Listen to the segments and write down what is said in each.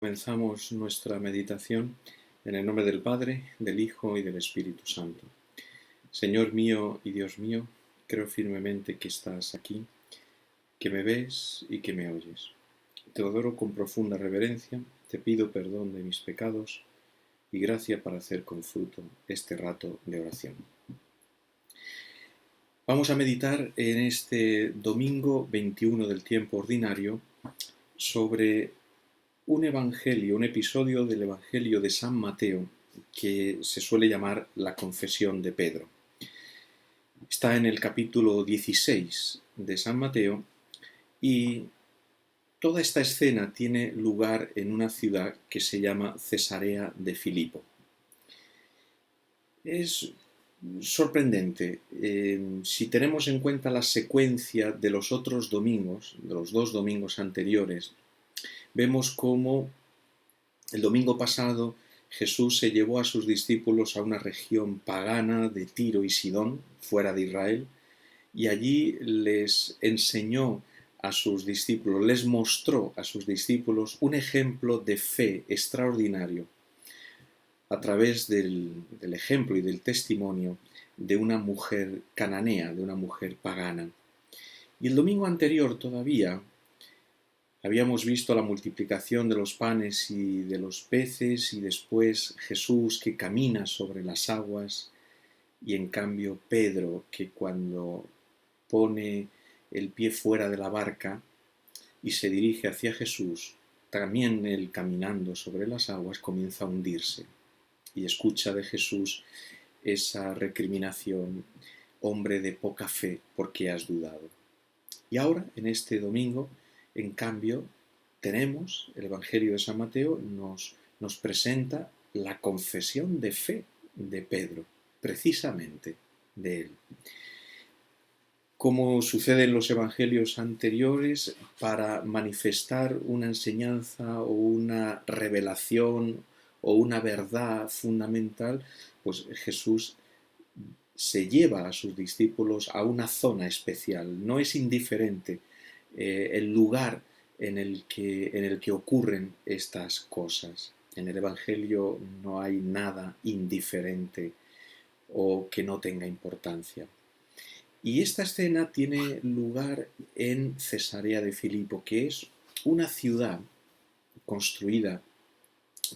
Comenzamos nuestra meditación en el nombre del Padre, del Hijo y del Espíritu Santo. Señor mío y Dios mío, creo firmemente que estás aquí, que me ves y que me oyes. Te adoro con profunda reverencia, te pido perdón de mis pecados y gracia para hacer con fruto este rato de oración. Vamos a meditar en este domingo 21 del tiempo ordinario sobre un evangelio, un episodio del Evangelio de San Mateo que se suele llamar la confesión de Pedro. Está en el capítulo 16 de San Mateo y toda esta escena tiene lugar en una ciudad que se llama Cesarea de Filipo. Es sorprendente. Si tenemos en cuenta la secuencia de los otros domingos, de los dos domingos anteriores, vemos cómo el domingo pasado Jesús se llevó a sus discípulos a una región pagana de Tiro y Sidón, fuera de Israel, y allí les enseñó a sus discípulos, les mostró a sus discípulos un ejemplo de fe extraordinario a través del ejemplo y del testimonio de una mujer cananea, de una mujer pagana. Y el domingo anterior todavía habíamos visto la multiplicación de los panes y de los peces y después Jesús que camina sobre las aguas y en cambio Pedro que cuando pone el pie fuera de la barca y se dirige hacia Jesús, también él caminando sobre las aguas comienza a hundirse y escucha de Jesús esa recriminación: hombre de poca fe, ¿por qué has dudado? Y ahora, en este domingo, en cambio, tenemos el Evangelio de San Mateo, nos presenta la confesión de fe de Pedro, precisamente de él. Como sucede en los evangelios anteriores, para manifestar una enseñanza o una revelación o una verdad fundamental, pues Jesús se lleva a sus discípulos a una zona especial. No es indiferente el lugar en el que ocurren estas cosas. En el Evangelio no hay nada indiferente o que no tenga importancia. Y esta escena tiene lugar en Cesarea de Filipo, que es una ciudad construida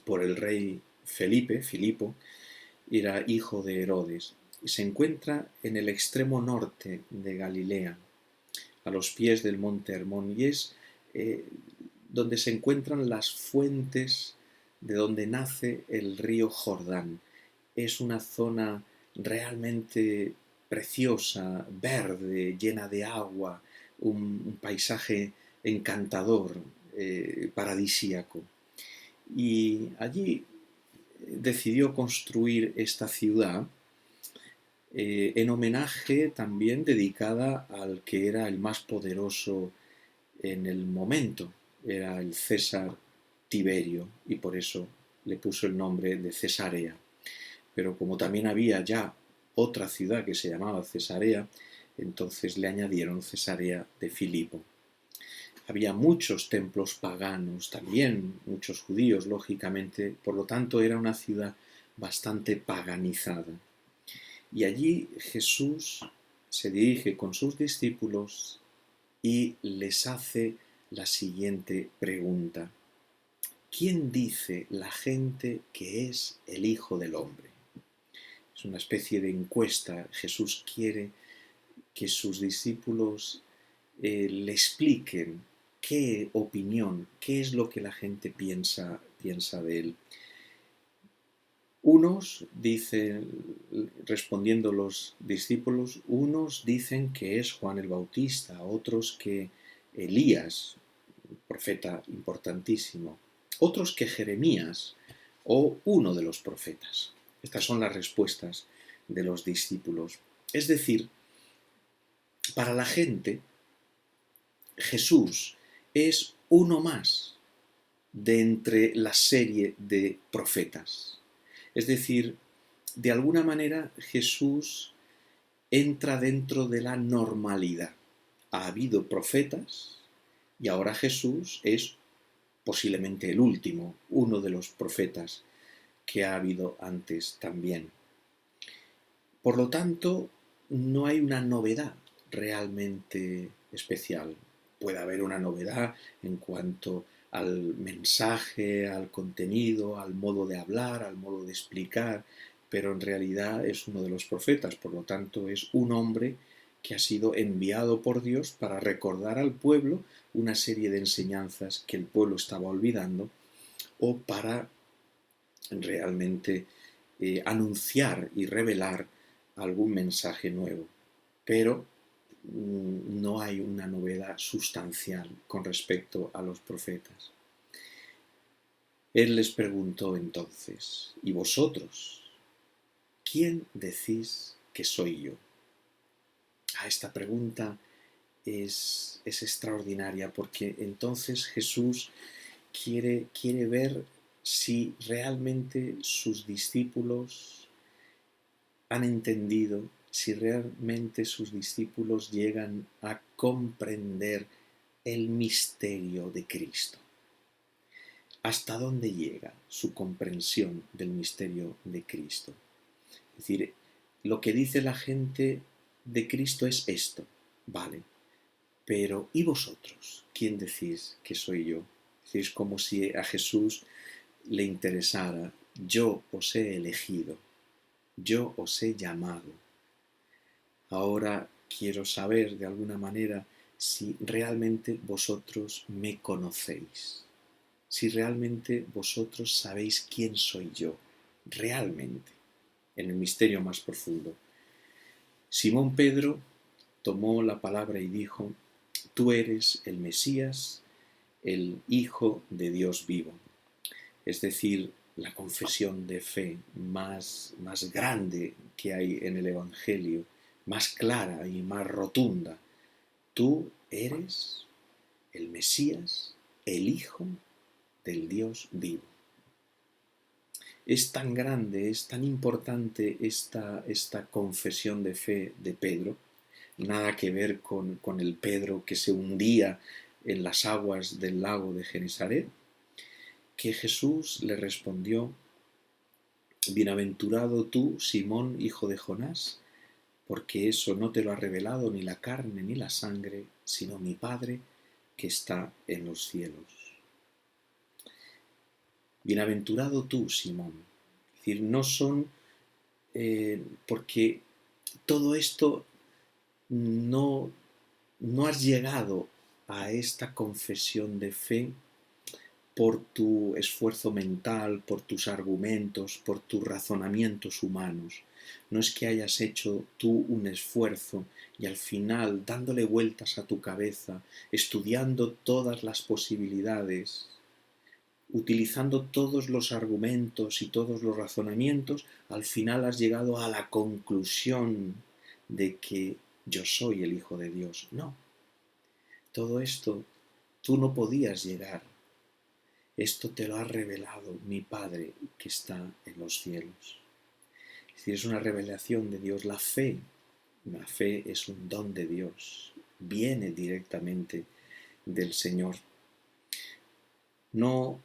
por el rey Filipo, era hijo de Herodes. Se encuentra en el extremo norte de Galilea, a los pies del monte Hermón, y es donde se encuentran las fuentes de donde nace el río Jordán. Es una zona realmente preciosa, verde, llena de agua, un paisaje encantador, paradisíaco. Y allí decidió construir esta ciudad en homenaje también dedicada al que era el más poderoso en el momento, era el César Tiberio, y por eso le puso el nombre de Cesarea. Pero como también había ya otra ciudad que se llamaba Cesarea, entonces le añadieron Cesarea de Filipo. Había muchos templos paganos, también muchos judíos, lógicamente, por lo tanto era una ciudad bastante paganizada. Y allí Jesús se dirige con sus discípulos y les hace la siguiente pregunta: ¿quién dice la gente que es el Hijo del Hombre? Es una especie de encuesta. Jesús quiere que sus discípulos le expliquen qué opinión, qué es lo que la gente piensa de él. Unos dicen, respondiendo los discípulos, unos dicen que es Juan el Bautista, otros que Elías, profeta importantísimo, otros que Jeremías o uno de los profetas. Estas son las respuestas de los discípulos. Es decir, para la gente, Jesús es uno más de entre la serie de profetas. Es decir, de alguna manera Jesús entra dentro de la normalidad. Ha habido profetas y ahora Jesús es posiblemente el último, uno de los profetas que ha habido antes también. Por lo tanto, no hay una novedad realmente especial. Puede haber una novedad en cuanto al mensaje, al contenido, al modo de hablar, al modo de explicar, pero en realidad es uno de los profetas, por lo tanto es un hombre que ha sido enviado por Dios para recordar al pueblo una serie de enseñanzas que el pueblo estaba olvidando o para realmente anunciar y revelar algún mensaje nuevo. Pero no hay una novedad sustancial con respecto a los profetas. Él les preguntó entonces, ¿y vosotros? ¿Quién decís que soy yo? Esta pregunta es extraordinaria porque entonces Jesús quiere ver si realmente sus discípulos han entendido, si realmente sus discípulos llegan a comprender el misterio de Cristo. ¿Hasta dónde llega su comprensión del misterio de Cristo? Es decir, lo que dice la gente de Cristo es esto, vale, pero ¿y vosotros? ¿Quién decís que soy yo? Es como si a Jesús le interesara, yo os he elegido, yo os he llamado. Ahora quiero saber de alguna manera si realmente vosotros me conocéis, si realmente vosotros sabéis quién soy yo, realmente, en el misterio más profundo. Simón Pedro tomó la palabra y dijo, tú eres el Mesías, el Hijo de Dios vivo. Es decir, la confesión de fe más grande que hay en el Evangelio, más clara y más rotunda. Tú eres el Mesías, el Hijo del Dios vivo. Es tan grande, es tan importante esta confesión de fe de Pedro, nada que ver con el Pedro que se hundía en las aguas del lago de Genesaret, que Jesús le respondió, bienaventurado tú, Simón, hijo de Jonás, porque eso no te lo ha revelado ni la carne ni la sangre, sino mi Padre que está en los cielos. Bienaventurado tú, Simón. Es decir, no son porque todo esto no has llegado a esta confesión de fe por tu esfuerzo mental, por tus argumentos, por tus razonamientos humanos. No es que hayas hecho tú un esfuerzo y al final, dándole vueltas a tu cabeza, estudiando todas las posibilidades, utilizando todos los argumentos y todos los razonamientos, al final has llegado a la conclusión de que yo soy el Hijo de Dios. No, todo esto tú no podías llegar. Esto te lo ha revelado mi Padre que está en los cielos. Es decir, es una revelación de Dios. La fe es un don de Dios. Viene directamente del Señor. No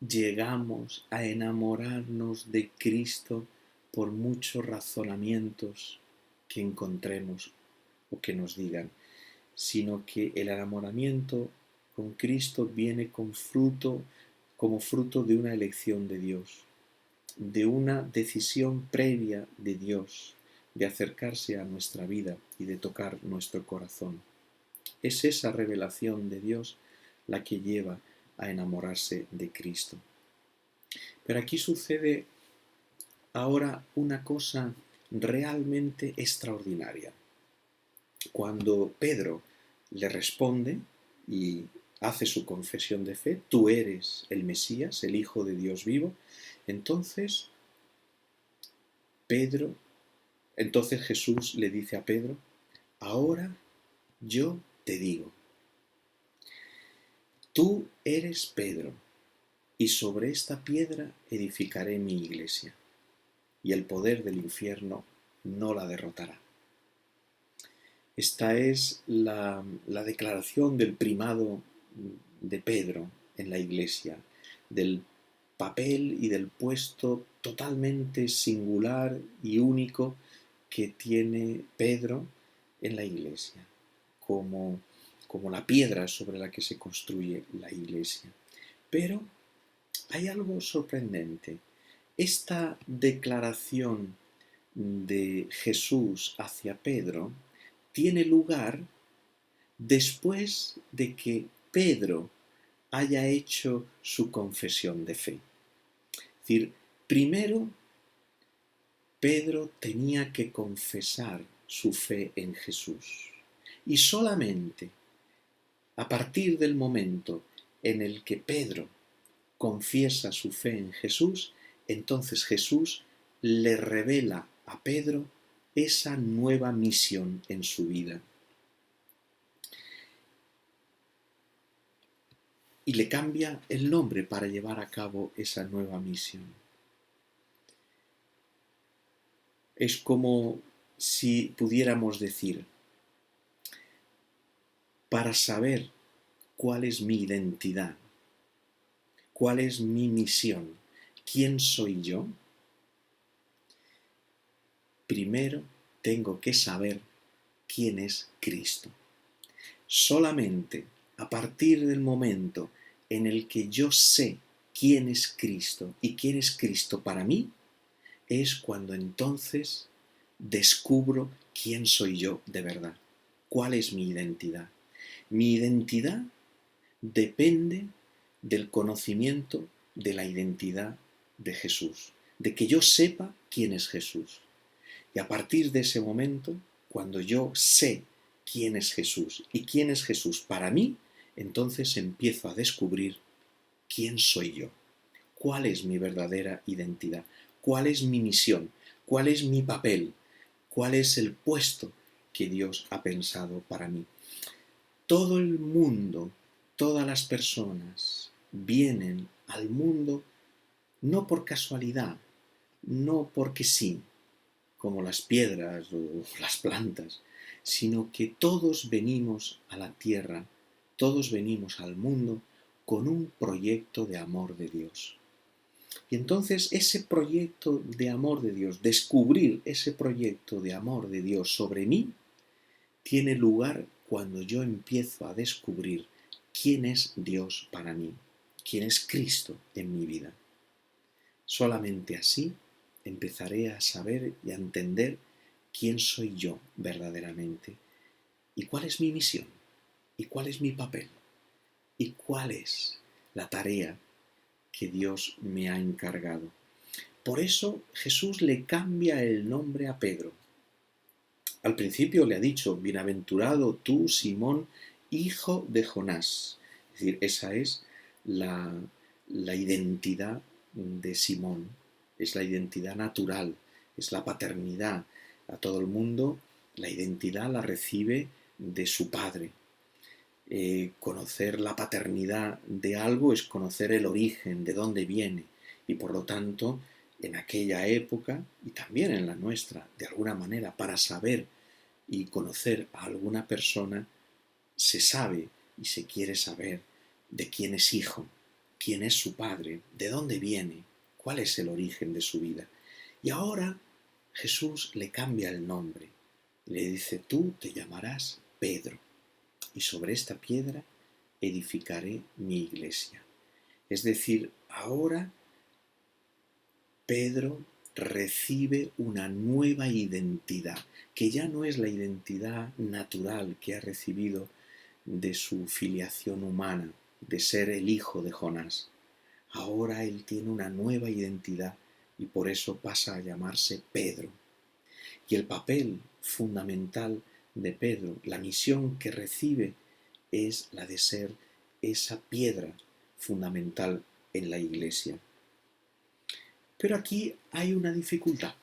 llegamos a enamorarnos de Cristo por muchos razonamientos que encontremos o que nos digan, sino que el enamoramiento con Cristo viene como fruto de una elección de Dios, de una decisión previa de Dios, de acercarse a nuestra vida y de tocar nuestro corazón. Es esa revelación de Dios la que lleva a enamorarse de Cristo. Pero aquí sucede ahora una cosa realmente extraordinaria. Cuando Pedro le responde y hace su confesión de fe, tú eres el Mesías, el Hijo de Dios vivo, entonces Jesús le dice a Pedro, ahora yo te digo, tú eres Pedro, y sobre esta piedra edificaré mi iglesia, y el poder del infierno no la derrotará. Esta es la declaración del primado de Pedro en la Iglesia, del papel y del puesto totalmente singular y único que tiene Pedro en la Iglesia, como, como la piedra sobre la que se construye la Iglesia. Pero hay algo sorprendente. Esta declaración de Jesús hacia Pedro tiene lugar después de que Pedro haya hecho su confesión de fe. Es decir, primero Pedro tenía que confesar su fe en Jesús. Y solamente a partir del momento en el que Pedro confiesa su fe en Jesús, entonces Jesús le revela a Pedro esa nueva misión en su vida. Y le cambia el nombre para llevar a cabo esa nueva misión. Es como si pudiéramos decir, para saber cuál es mi identidad, cuál es mi misión, quién soy yo, primero tengo que saber quién es Cristo. Solamente a partir del momento en el que yo sé quién es Cristo y quién es Cristo para mí, es cuando entonces descubro quién soy yo de verdad, cuál es mi identidad. Mi identidad depende del conocimiento de la identidad de Jesús, de que yo sepa quién es Jesús. Y a partir de ese momento, cuando yo sé quién es Jesús y quién es Jesús para mí, entonces empiezo a descubrir quién soy yo, cuál es mi verdadera identidad, cuál es mi misión, cuál es mi papel, cuál es el puesto que Dios ha pensado para mí. Todo el mundo, todas las personas vienen al mundo no por casualidad, no porque sí, como las piedras o las plantas, sino que todos venimos a la tierra, todos venimos al mundo con un proyecto de amor de Dios. Y entonces ese proyecto de amor de Dios, descubrir ese proyecto de amor de Dios sobre mí, tiene lugar cuando yo empiezo a descubrir quién es Dios para mí, quién es Cristo en mi vida. Solamente así empezaré a saber y a entender quién soy yo verdaderamente y cuál es mi misión y cuál es mi papel y cuál es la tarea que Dios me ha encargado. Por eso Jesús le cambia el nombre a Pedro. Al principio le ha dicho, bienaventurado tú, Simón, hijo de Jonás. Es decir, esa es la identidad de Simón, es la identidad natural, es la paternidad. A todo el mundo la identidad la recibe de su padre. Conocer la paternidad de algo es conocer el origen, de dónde viene, y por lo tanto, en aquella época, y también en la nuestra, de alguna manera, para saber y conocer a alguna persona, se sabe y se quiere saber de quién es hijo, quién es su padre, de dónde viene, cuál es el origen de su vida. Y ahora Jesús le cambia el nombre, le dice, tú te llamarás Pedro, y sobre esta piedra edificaré mi iglesia. Es decir, ahora Pedro recibe una nueva identidad, que ya no es la identidad natural que ha recibido de su filiación humana, de ser el hijo de Jonás. Ahora él tiene una nueva identidad y por eso pasa a llamarse Pedro. Y el papel fundamental de Pedro, la misión que recibe, es la de ser esa piedra fundamental en la iglesia. Pero aquí hay una dificultad.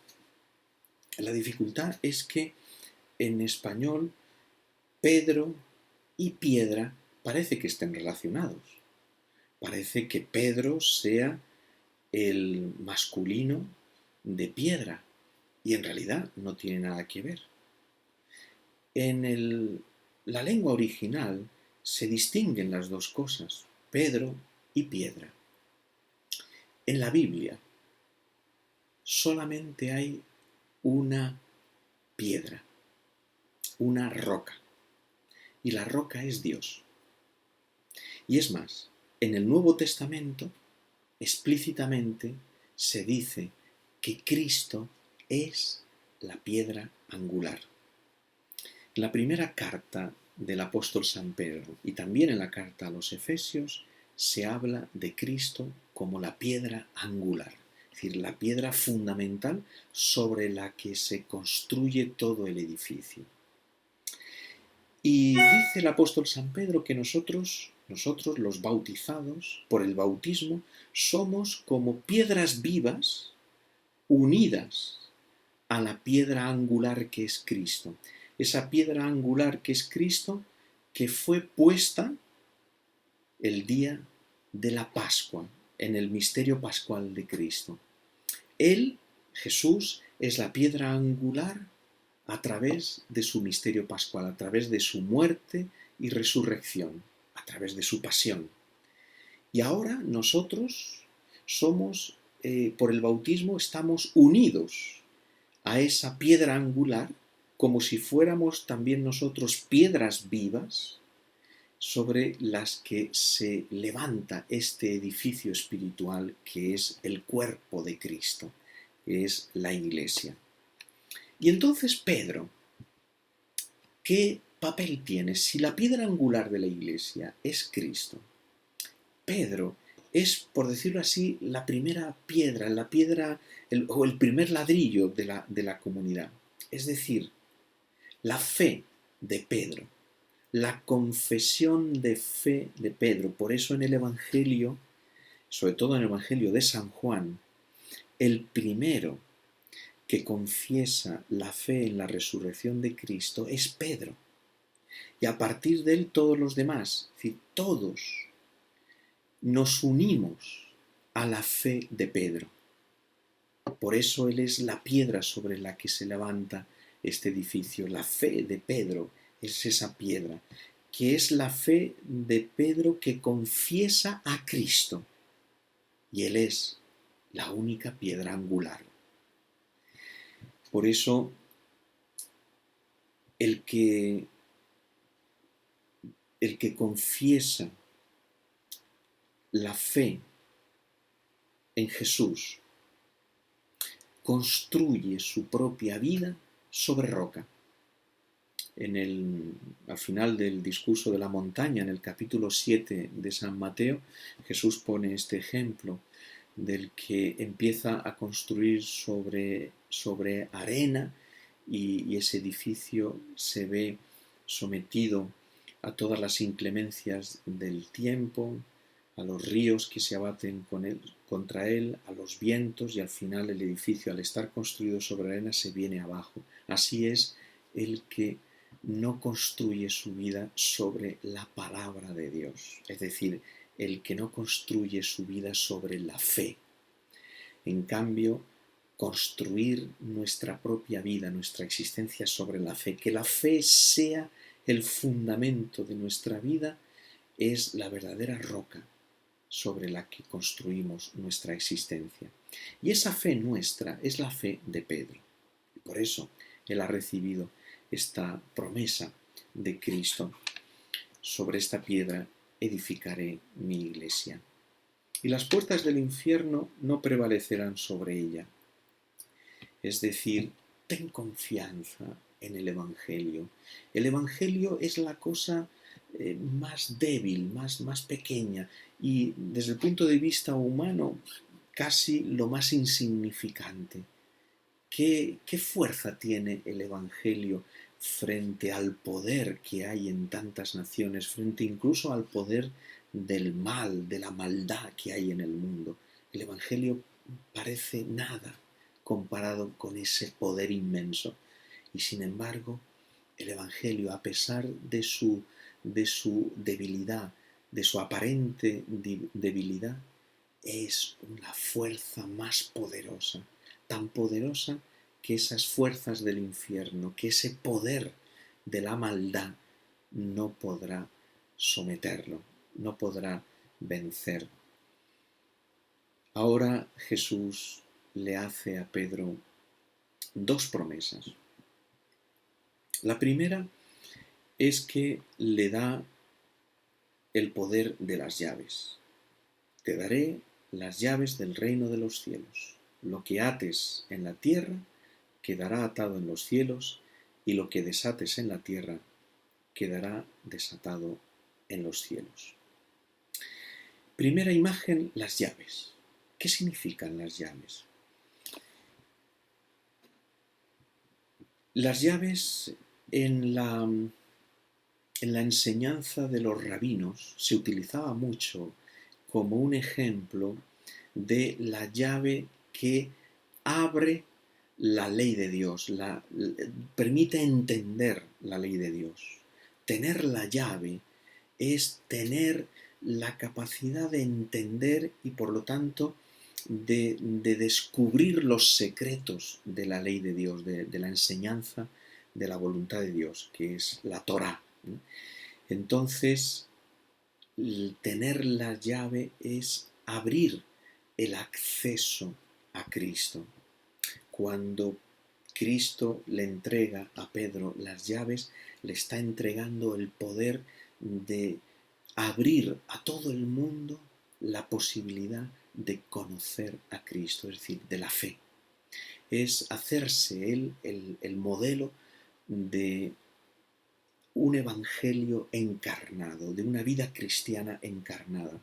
La dificultad es que en español Pedro y piedra parece que estén relacionados. Parece que Pedro sea el masculino de piedra y en realidad no tiene nada que ver. En la lengua original se distinguen las dos cosas. Pedro y piedra. En la Biblia solamente hay una piedra, una roca, y la roca es Dios. Y es más, en el Nuevo Testamento explícitamente se dice que Cristo es la piedra angular. En la primera carta del apóstol San Pedro y también en la carta a los Efesios se habla de Cristo como la piedra angular, es decir, la piedra fundamental sobre la que se construye todo el edificio. Y dice el apóstol San Pedro que nosotros los bautizados por el bautismo, somos como piedras vivas unidas a la piedra angular que es Cristo. Esa piedra angular que es Cristo, que fue puesta el día de la Pascua, en el misterio pascual de Cristo. Él, Jesús, es la piedra angular a través de su misterio pascual, a través de su muerte y resurrección, a través de su pasión. Y ahora nosotros somos, por el bautismo, estamos unidos a esa piedra angular, como si fuéramos también nosotros piedras vivas sobre las que se levanta este edificio espiritual que es el cuerpo de Cristo, que es la Iglesia. Y entonces Pedro, ¿qué papel tiene? Si la piedra angular de la Iglesia es Cristo, Pedro es, por decirlo así, la primera piedra, o el primer ladrillo de la comunidad. Es decir, la fe de Pedro, la confesión de fe de Pedro. Por eso en el Evangelio, sobre todo en el Evangelio de San Juan, el primero que confiesa la fe en la resurrección de Cristo es Pedro. Y a partir de él todos los demás, es decir, todos nos unimos a la fe de Pedro. Por eso él es la piedra sobre la que se levanta este edificio. La fe de Pedro es esa piedra, que es la fe de Pedro que confiesa a Cristo. Y él es la única piedra angular. Por eso el que confiesa la fe en Jesús construye su propia vida sobre roca. Al final del discurso de la montaña, en el capítulo 7 de San Mateo, Jesús pone este ejemplo del que empieza a construir sobre arena y ese edificio se ve sometido a todas las inclemencias del tiempo, a los ríos que se abaten contra él, a los vientos, y al final el edificio, al estar construido sobre arena, se viene abajo. Así es el que no construye su vida sobre la palabra de Dios, es decir, el que no construye su vida sobre la fe. En cambio, construir nuestra propia vida, nuestra existencia sobre la fe, que la fe sea el fundamento de nuestra vida, es la verdadera roca sobre la que construimos nuestra existencia. Y esa fe nuestra es la fe de Pedro. Y por eso él ha recibido esta promesa de Cristo: sobre esta piedra edificaré mi iglesia. Y las puertas del infierno no prevalecerán sobre ella. Es decir, ten confianza en el Evangelio. El Evangelio es la cosa más débil, más pequeña, y desde el punto de vista humano casi lo más insignificante. ¿Qué fuerza tiene el Evangelio frente al poder que hay en tantas naciones, frente incluso al poder del mal, de la maldad que hay en el mundo? El Evangelio parece nada comparado con ese poder inmenso. Y sin embargo, el Evangelio, a pesar de su debilidad, de su aparente debilidad, es una fuerza más poderosa, tan poderosa que esas fuerzas del infierno, que ese poder de la maldad no podrá someterlo, no podrá vencer Ahora Jesús le hace a Pedro dos promesas. La primera es que le da el poder de las llaves. Te daré las llaves del reino de los cielos. Lo que ates en la tierra quedará atado en los cielos, y lo que desates en la tierra quedará desatado en los cielos. Primera imagen, las llaves. ¿Qué significan las llaves? Las llaves en la enseñanza de los rabinos se utilizaba mucho como un ejemplo de la llave que abre la ley de Dios, permite entender la ley de Dios. Tener la llave es tener la capacidad de entender y por lo tanto de descubrir los secretos de la ley de Dios, de la enseñanza de la voluntad de Dios, que es la Torá. Entonces, tener la llave es abrir el acceso a Cristo. Cuando Cristo le entrega a Pedro las llaves, le está entregando el poder de abrir a todo el mundo la posibilidad de conocer a Cristo, es decir, de la fe. Es hacerse él el modelo de un evangelio encarnado, de una vida cristiana encarnada.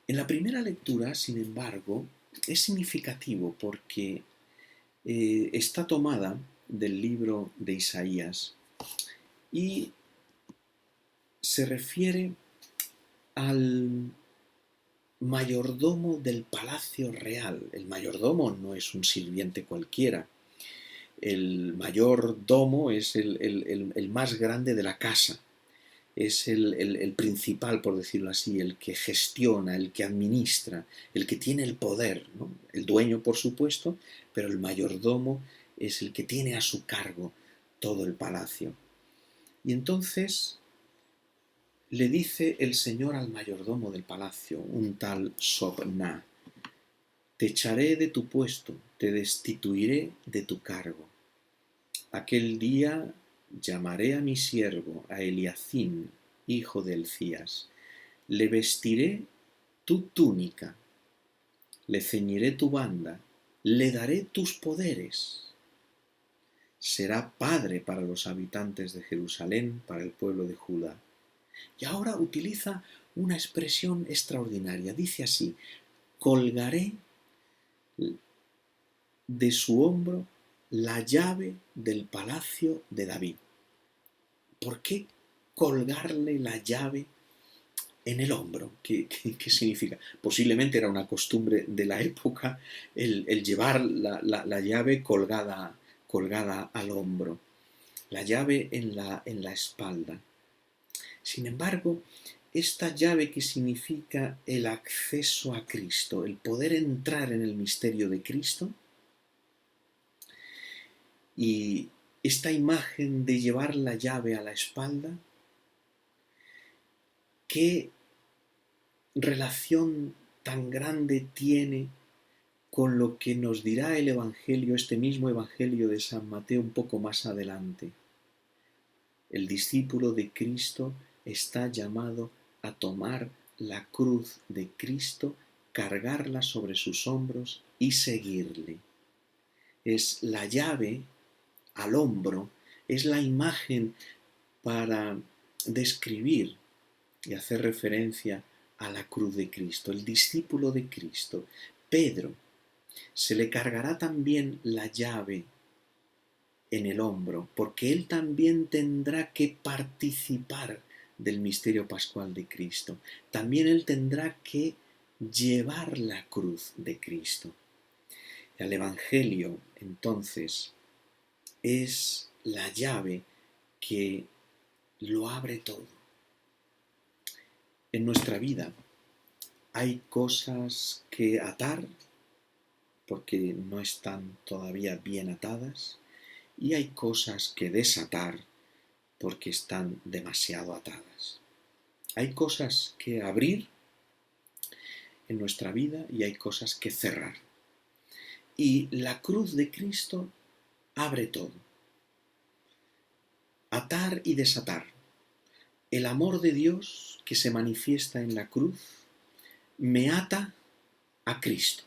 En la primera lectura, sin embargo, es significativo porque está tomada del libro de Isaías y se refiere al mayordomo del palacio real. El mayordomo no es un sirviente cualquiera. El mayordomo es el más grande de la casa. Es el principal, por decirlo así, el que gestiona, el que administra, el que tiene el poder, ¿no? El dueño, por supuesto, pero el mayordomo es el que tiene a su cargo todo el palacio. Y entonces le dice el Señor al mayordomo del palacio, un tal Sobna: te echaré de tu puesto, te destituiré de tu cargo. Aquel día llamaré a mi siervo, a Eliacim, hijo de Hilcías. Le vestiré tu túnica, le ceñiré tu banda, le daré tus poderes. Será padre para los habitantes de Jerusalén, para el pueblo de Judá. Y ahora utiliza una expresión extraordinaria. Dice así: colgaré de su hombro la llave del palacio de David. ¿Por qué colgarle la llave en el hombro? ¿Qué significa? Posiblemente era una costumbre de la época el llevar la llave colgada al hombro, la llave en la espalda. Sin embargo, esta llave que significa el acceso a Cristo, el poder entrar en el misterio de Cristo, y esta imagen de llevar la llave a la espalda, ¿qué relación tan grande tiene con lo que nos dirá el Evangelio, este mismo Evangelio de San Mateo un poco más adelante? El discípulo de Cristo está llamado a tomar la cruz de Cristo, cargarla sobre sus hombros y seguirle. Es la llave al hombro, es la imagen para describir y hacer referencia a la cruz de Cristo, el discípulo de Cristo. Pedro, se le cargará también la llave en el hombro, porque él también tendrá que participar del misterio pascual de Cristo. También él tendrá que llevar la cruz de Cristo. El Evangelio, entonces, es la llave que lo abre todo. En nuestra vida hay cosas que atar porque no están todavía bien atadas, y hay cosas que desatar porque están demasiado atadas. Hay cosas que abrir en nuestra vida y hay cosas que cerrar. Y la cruz de Cristo abre todo. Atar y desatar. El amor de Dios que se manifiesta en la cruz me ata a Cristo.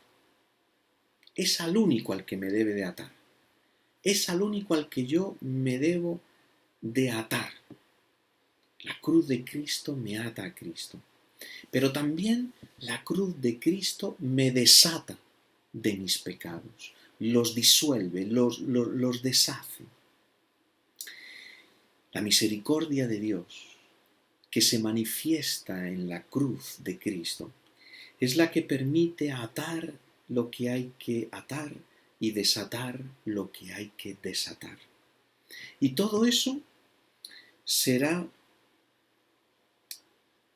Es al único al que me debe de atar. Es al único al que yo me debo de atar. La cruz de Cristo me ata a Cristo. Pero también la cruz de Cristo me desata de mis pecados. Los disuelve, los deshace. La misericordia de Dios que se manifiesta en la cruz de Cristo es la que permite atar lo que hay que atar y desatar lo que hay que desatar. Y todo eso será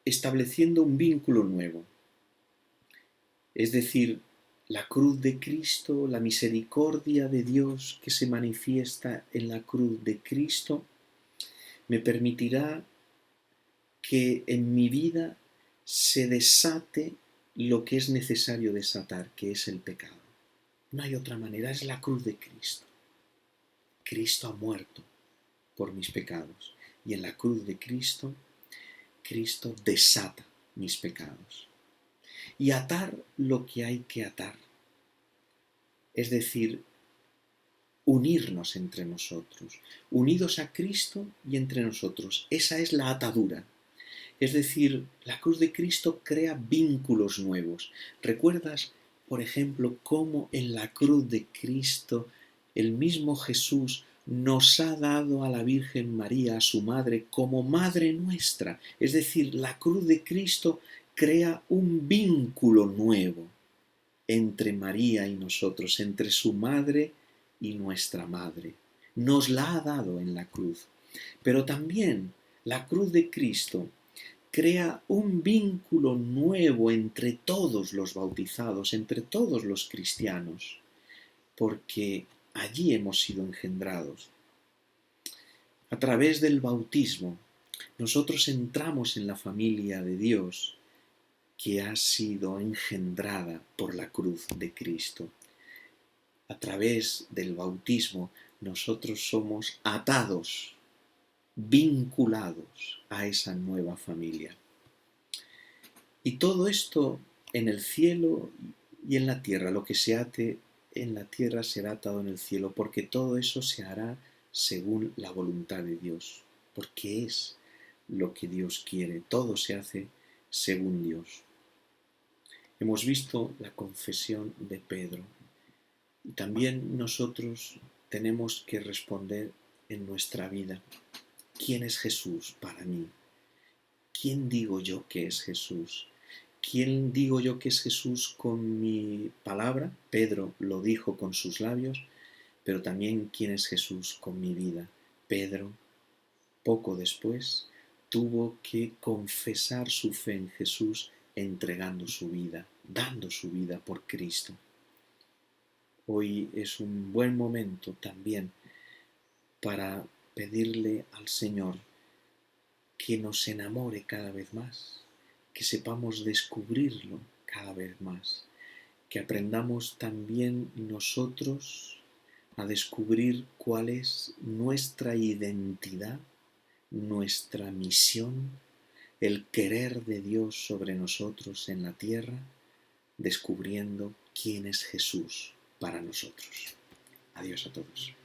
estableciendo un vínculo nuevo. Es decir, la cruz de Cristo, la misericordia de Dios que se manifiesta en la cruz de Cristo, me permitirá que en mi vida se desate lo que es necesario desatar, que es el pecado. No hay otra manera, es la cruz de Cristo. Cristo ha muerto por mis pecados y en la cruz de Cristo, Cristo desata mis pecados. Y atar lo que hay que atar, es decir, unirnos entre nosotros, unidos a Cristo y entre nosotros. Esa es la atadura. Es decir, la cruz de Cristo crea vínculos nuevos. ¿Recuerdas, por ejemplo, cómo en la cruz de Cristo el mismo Jesús nos ha dado a la Virgen María, a su madre, como madre nuestra? Es decir, la cruz de Cristo crea un vínculo nuevo entre María y nosotros, entre su madre y nuestra madre. Nos la ha dado en la cruz. Pero también la cruz de Cristo crea un vínculo nuevo entre todos los bautizados, entre todos los cristianos, porque allí hemos sido engendrados. A través del bautismo, nosotros entramos en la familia de Dios que ha sido engendrada por la cruz de Cristo. A través del bautismo, nosotros somos atados, vinculados a esa nueva familia. Y todo esto en el cielo y en la tierra, lo que se ate en la tierra será atado en el cielo, porque todo eso se hará según la voluntad de Dios, porque es lo que Dios quiere, todo se hace según Dios. Hemos visto la confesión de Pedro y también nosotros tenemos que responder en nuestra vida, ¿quién es Jesús para mí? ¿Quién digo yo que es Jesús? ¿Quién digo yo que es Jesús con mi palabra? Pedro lo dijo con sus labios, pero también ¿quién es Jesús con mi vida? Pedro, poco después, tuvo que confesar su fe en Jesús entregando su vida, dando su vida por Cristo. Hoy es un buen momento también para pedirle al Señor que nos enamore cada vez más, que sepamos descubrirlo cada vez más, que aprendamos también nosotros a descubrir cuál es nuestra identidad, nuestra misión, el querer de Dios sobre nosotros en la tierra, descubriendo quién es Jesús para nosotros. Adiós a todos.